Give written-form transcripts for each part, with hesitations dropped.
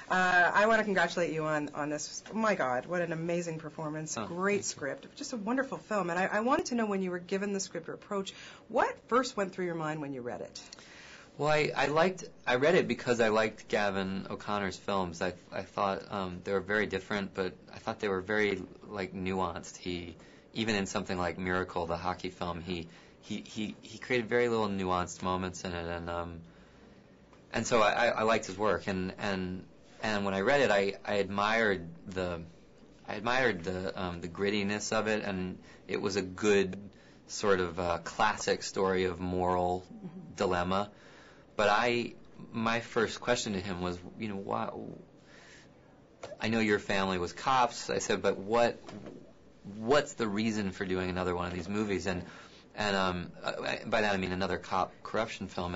I want to congratulate you on this. My God, what an amazing performance. Great script. Just a wonderful film. And I wanted to know, when you were given the script or approach, what first went through your mind when you read it? Well, I read it because I liked Gavin O'Connor's films. I thought they were very different, but I thought they were very, like, nuanced. Even in something like Miracle, the hockey film, he created very little nuanced moments in it, and so I liked his work, and when I read it, I admired the grittiness of it, and it was a good sort of classic story of moral dilemma. But my first question to him was, why? I know your family was cops. I said, but what's the reason for doing another one of these movies? And by that I mean another cop corruption film.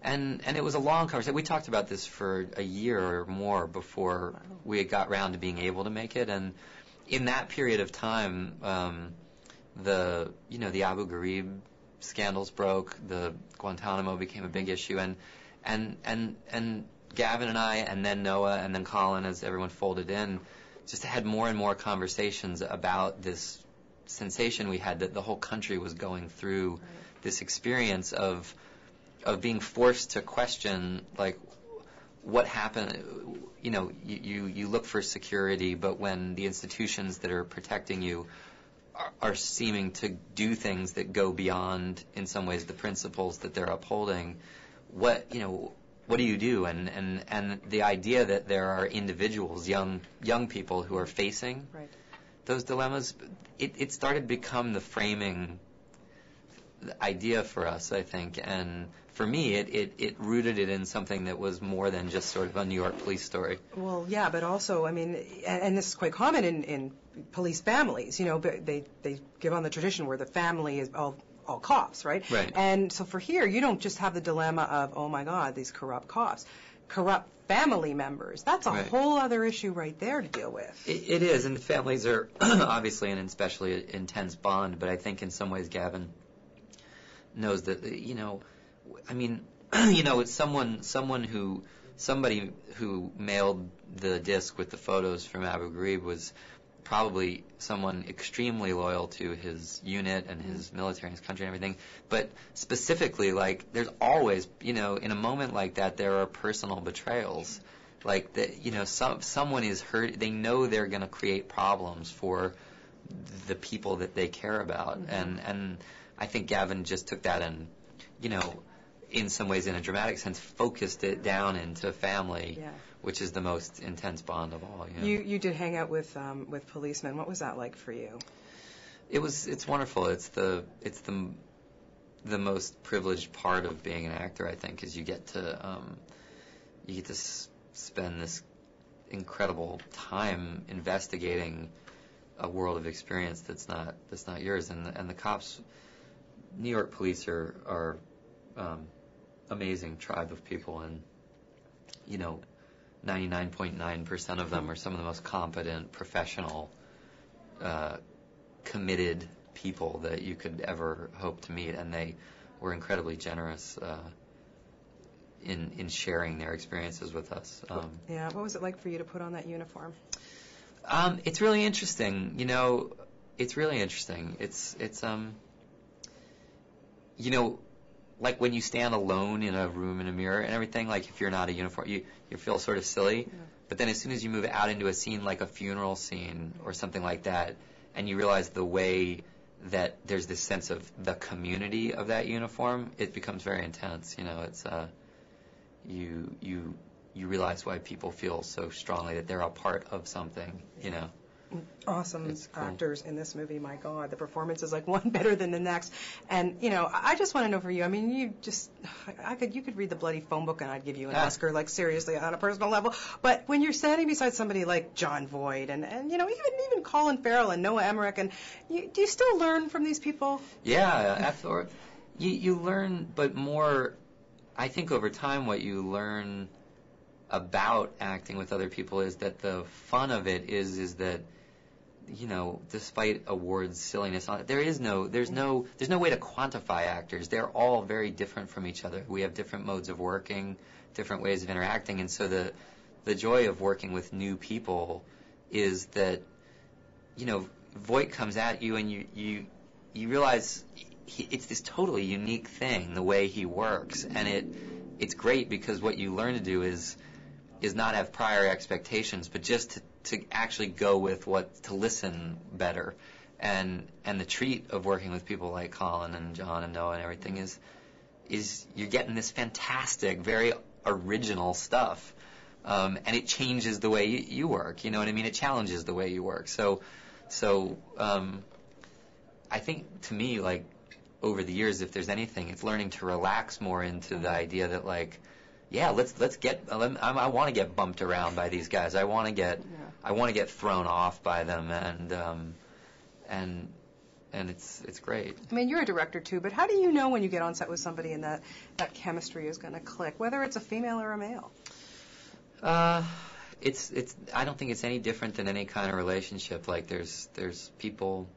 And it was a long conversation. We talked about this for a year or more before we had got round to being able to make it. And in that period of time, the Abu Ghraib scandals broke, the Guantanamo became a big issue, and Gavin and I, and then Noah, and then Colin, as everyone folded in, just had more and more conversations about this sensation we had that the whole country was going through this experience of being forced to question, like, what happened. You look for security, but when the institutions that are protecting you are seeming to do things that go beyond, in some ways, the principles that they're upholding, what do you do? And the idea that there are individuals, young people, who are facing those dilemmas, it started to become the framing idea for us, I think. And for me, it rooted it in something that was more than just sort of a New York police story. Well, yeah, but also, I mean, and this is quite common in police families. They give on the tradition where the family is all cops, right? Right. And so for here, you don't just have the dilemma of, oh my God, these corrupt cops, corrupt family members. That's a whole other issue right there to deal with. It is, and families are obviously an especially intense bond. But I think in some ways, Gavin knows that it's somebody who mailed the disc with the photos from Abu Ghraib was probably someone extremely loyal to his unit and his military and his country and everything. But specifically, like, there's always, in a moment like that, there are personal betrayals. Like, someone is hurt. They know they're going to create problems for the people that they care about. And I think Gavin just took that and, in some ways, in a dramatic sense, focused it down into family, which is the most intense bond of all. You did hang out with policemen. What was that like for you? It's wonderful. It's the most privileged part of being an actor, I think, is you get to spend this incredible time investigating a world of experience that's not yours. And the cops, New York police are amazing tribe of people, and 99.9% of them are some of the most competent, professional, committed people that you could ever hope to meet, and they were incredibly generous in sharing their experiences with us. What was it like for you to put on that uniform? It's really interesting. It's really interesting. It's like when you stand alone in a room in a mirror and everything, like if you're not a uniform, you feel sort of silly. But then as soon as you move out into a scene like a funeral scene or something like that, and you realize the way that there's this sense of the community of that uniform, it becomes very intense. It's you realize why people feel so strongly that they're a part of something. Awesome actors in this movie. My God, the performance is like one better than the next. And I just want to know for you. I mean, you could read the bloody phone book and I'd give you an Oscar, like seriously on a personal level. But when you're standing beside somebody like John Voight and even Colin Farrell and Noah Emmerich, and do you still learn from these people? Yeah, after you learn, but more. I think over time, what you learn about acting with other people is that the fun of it is that, despite awards silliness on it, there's no way to quantify actors. They're all very different from each other. We have different modes of working, different ways of interacting, and so the joy of working with new people is that, you know, Voight comes at you and you realize it's this totally unique thing, the way he works, and it's great because what you learn to do is not have prior expectations, but just to actually go with to listen better. And the treat of working with people like Colin and John and Noah and everything is you're getting this fantastic, very original stuff. And it changes the way you work, you know what I mean? It challenges the way you work. So I think, to me, like, over the years, if there's anything, it's learning to relax more into the idea that, like, yeah, let's get. I want to get bumped around by these guys. I want to get thrown off by them, and it's great. I mean, you're a director too, but how do you know when you get on set with somebody and that chemistry is going to click, whether it's a female or a male? It's. I don't think it's any different than any kind of relationship. Like there's people,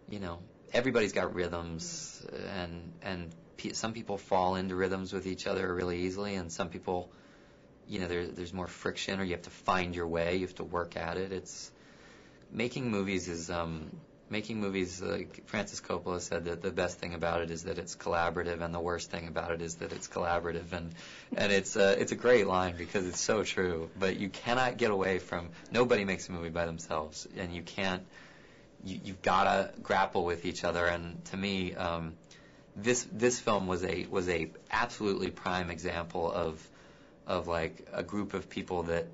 you know, everybody's got rhythms, and some people fall into rhythms with each other really easily, and some people, you know, there's more friction, or you have to find your way, you have to work at it. It's making movies is like Francis Coppola said, that the best thing about it is that it's collaborative, and the worst thing about it is that it's collaborative, and it's a great line because it's so true. But you cannot get away from, nobody makes a movie by themselves, and you can't. You've got to grapple with each other, and to me, this film was a absolutely prime example of like a group of people that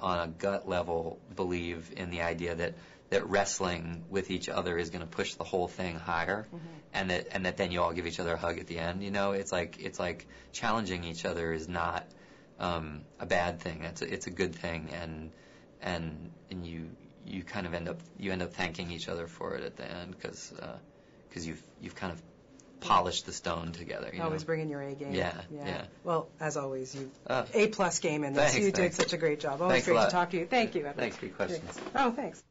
on a gut level believe in the idea that wrestling with each other is going to push the whole thing higher, and that then you all give each other a hug at the end. You know, it's like challenging each other is not a bad thing. It's a good thing, and you kind of end up thanking each other for it at the end because you've kind of polished the stone together. You always know? bringing your A game. Yeah. Well, as always, you A+ game in this. Thanks, you did such a great job. Always Thanks great to talk to you. Thank you, Evan. Thanks for your questions. Oh, thanks.